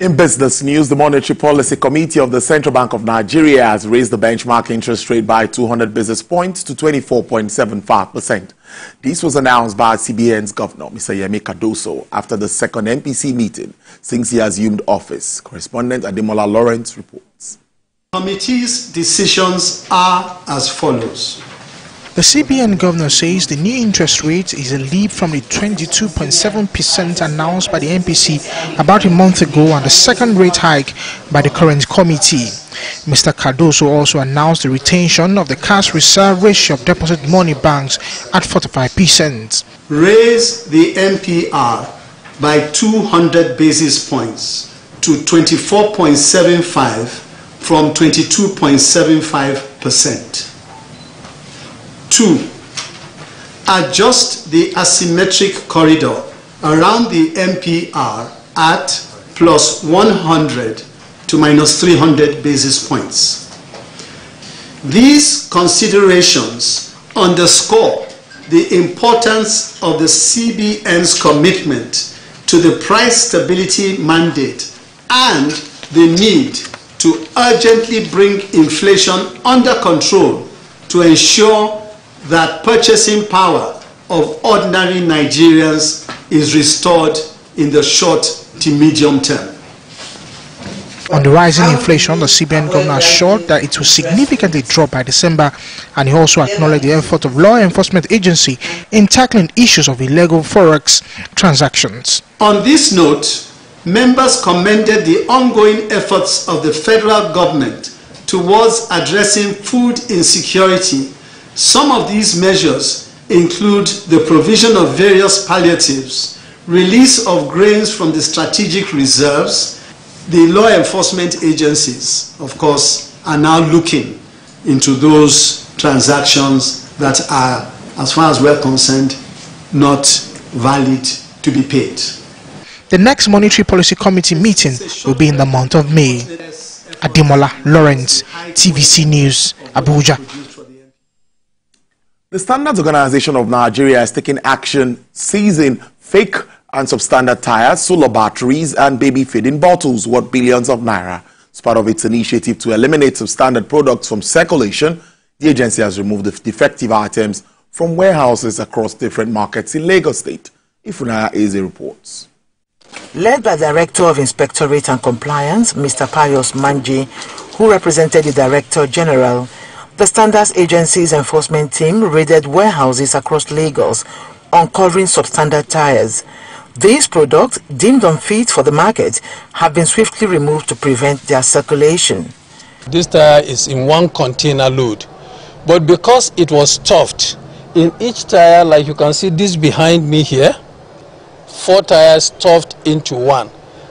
In business news, the Monetary Policy Committee of the Central Bank of Nigeria has raised the benchmark interest rate by 200 basis points to 24.75%. This was announced by CBN's governor, Mr. Yemi Cardoso, after the second MPC meeting since he assumed office. Correspondent Ademola Lawrence reports. The committee's decisions are as follows. The CBN governor says the new interest rate is a leap from the 22.7% announced by the MPC about a month ago and the second rate hike by the current committee. Mr. Cardoso also announced the retention of the cash reserve ratio of deposit money banks at 45%. Raise the MPR by 200 basis points to 24.75 from 22.75%. 2. Adjust the asymmetric corridor around the MPR at plus 100 to minus 300 basis points. These considerations underscore the importance of the CBN's commitment to the price stability mandate and the need to urgently bring inflation under control to ensure that purchasing power of ordinary Nigerians is restored in the short to medium term. On the rising inflation, the CBN governor assured that it will significantly drop by December, and he also acknowledged the effort of law enforcement agency in tackling issues of illegal forex transactions. On this note, members commended the ongoing efforts of the federal government towards addressing food insecurity. Some of these measures include the provision of various palliatives, release of grains from the strategic reserves. The law enforcement agencies, of course, are now looking into those transactions that are, as far as we're concerned, not valid to be paid. The next Monetary Policy Committee meeting will be in the month of May. Ademola Lawrence, TVC News, Abuja. The Standards Organization of Nigeria is taking action seizing fake and substandard tires, solar batteries and baby feeding bottles worth billions of naira. As part of its initiative to eliminate substandard products from circulation, the agency has removed the defective items from warehouses across different markets in Lagos State. Ifunaya Eze reports. Led by Director of Inspectorate and Compliance, Mr. Pius Manji, who represented the Director General, the Standards Agency's enforcement team raided warehouses across Lagos, uncovering substandard tires. These products, deemed unfit for the market, have been swiftly removed to prevent their circulation. This tire is in one container load, but because it was stuffed, in each tire, like you can see this behind me here, 4 tires stuffed into one.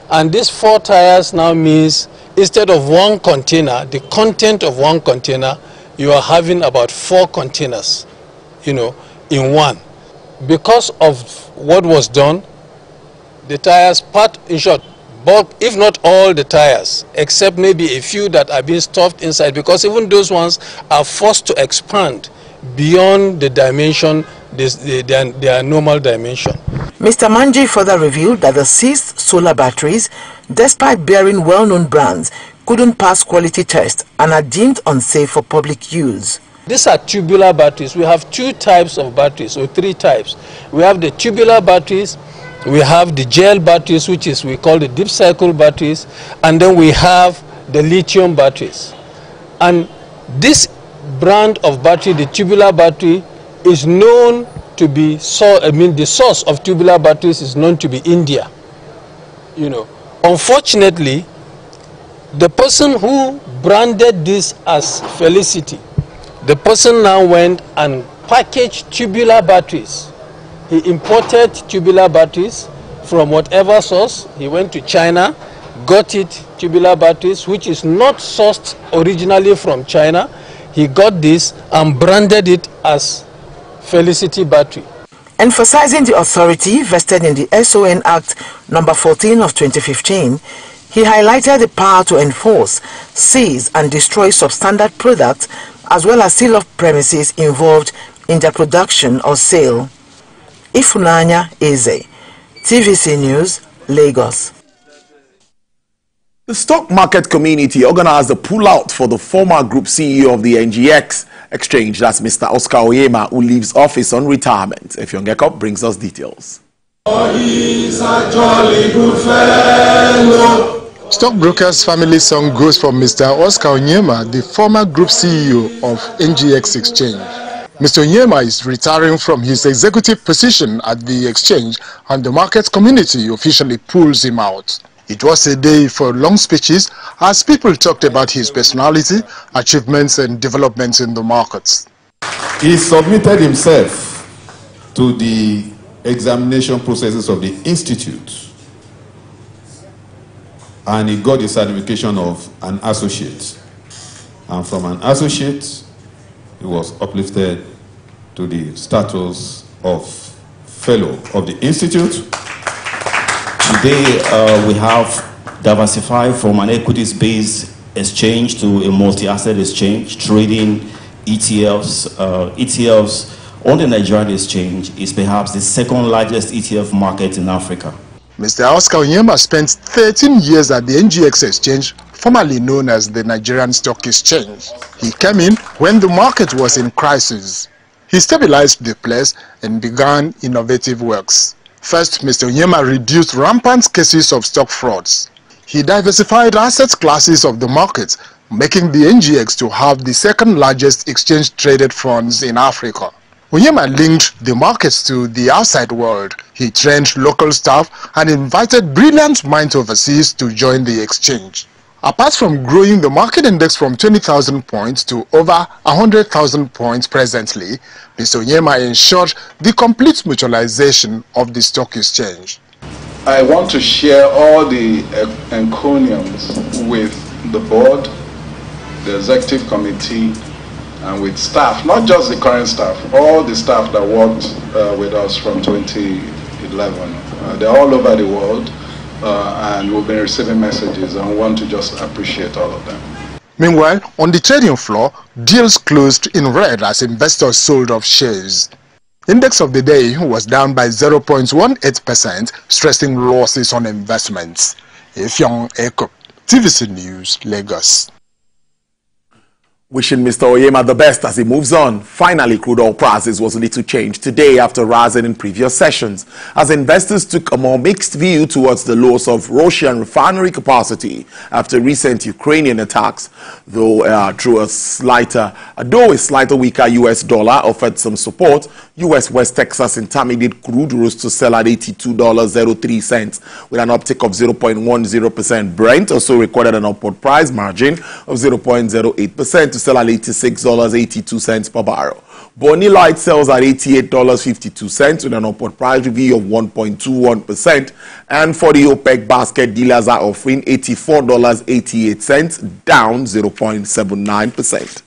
And these 4 tires now means instead of one container, the content of one container, you are having about 4 containers, in one. Because of what was done, the tires, in short, bulk, if not all the tires, except maybe a few that are being stuffed inside, because even those ones are forced to expand beyond the dimension, their normal dimension. Mr. Manji further revealed that the seized solar batteries, despite bearing well-known brands, couldn't pass quality tests and are deemed unsafe for public use. These are tubular batteries. We have 2 types of batteries, or 3 types. We have the tubular batteries, we have the gel batteries, which is we call the deep cycle batteries, and then we have the lithium batteries. And this brand of battery, the tubular battery, is known to be the source of tubular batteries is known to be India. Unfortunately, the person who branded this as Felicity, the person now went and packaged tubular batteries. He imported tubular batteries from whatever source. He went to China, got it, tubular batteries, which is not sourced originally from China. He got this and branded it as Felicity battery. Emphasizing the authority vested in the SON Act No. 14 of 2015, he highlighted the power to enforce, seize and destroy substandard products as well as seal off premises involved in their production or sale. Ifunanya Eze, TVC News, Lagos. The stock market community organized a pullout for the former group CEO of the NGX exchange. That's Mr. Oscar Oyema, who leaves office on retirement. Efyongekop brings us details. He's a jolly good fellow. Stockbrokers family song goes for Mr. Oscar Oyema, the former group CEO of NGX Exchange. Mr. Oyema is retiring from his executive position at the exchange, and the market community officially pulls him out. It was a day for long speeches as people talked about his personality, achievements and developments in the markets. He submitted himself to the examination processes of the institute, and he got the certification of an associate. And from an associate, he was uplifted to the status of fellow of the institute. Today, we have diversified from an equities-based exchange to a multi-asset exchange, trading ETFs. ETFs on the Nigerian exchange is perhaps the second largest ETF market in Africa. Mr. Oscar Oyema spent 13 years at the NGX exchange, formerly known as the Nigerian Stock Exchange. He came in when the market was in crisis. He stabilized the place and began innovative works. First, Mr. Oyema reduced rampant cases of stock frauds. He diversified asset classes of the market, making the NGX to have the second largest exchange-traded funds in Africa. Oyema linked the markets to the outside world. He trained local staff and invited brilliant minds overseas to join the exchange. Apart from growing the market index from 20,000 points to over 100,000 points presently, Mr. Oyema ensured the complete mutualization of the stock exchange. I want to share all the encomiums with the board, the executive committee, and with staff, not just the current staff, all the staff that worked with us from 2011. They're all over the world. And we've been receiving messages, and we want to just appreciate all of them. Meanwhile, on the trading floor, deals closed in red as investors sold off shares. Index of the day was down by 0.18%, stressing losses on investments. Efyongekop, TVC News, Lagos. Wishing Mr. Oyema the best as he moves on. Finally, crude oil prices was little changed today after rising in previous sessions, as investors took a more mixed view towards the loss of Russian refinery capacity after recent Ukrainian attacks, though a slightly weaker US dollar offered some support. US West Texas Intermediate crude rose to sell at $82.03 with an uptick of 0.10%. Brent also recorded an upward price margin of 0.08% to sell at $86.82 per barrel. Bonny Light sells at $88.52 with an upward price review of 1.21%. And for the OPEC basket, dealers are offering $84.88, down 0.79%.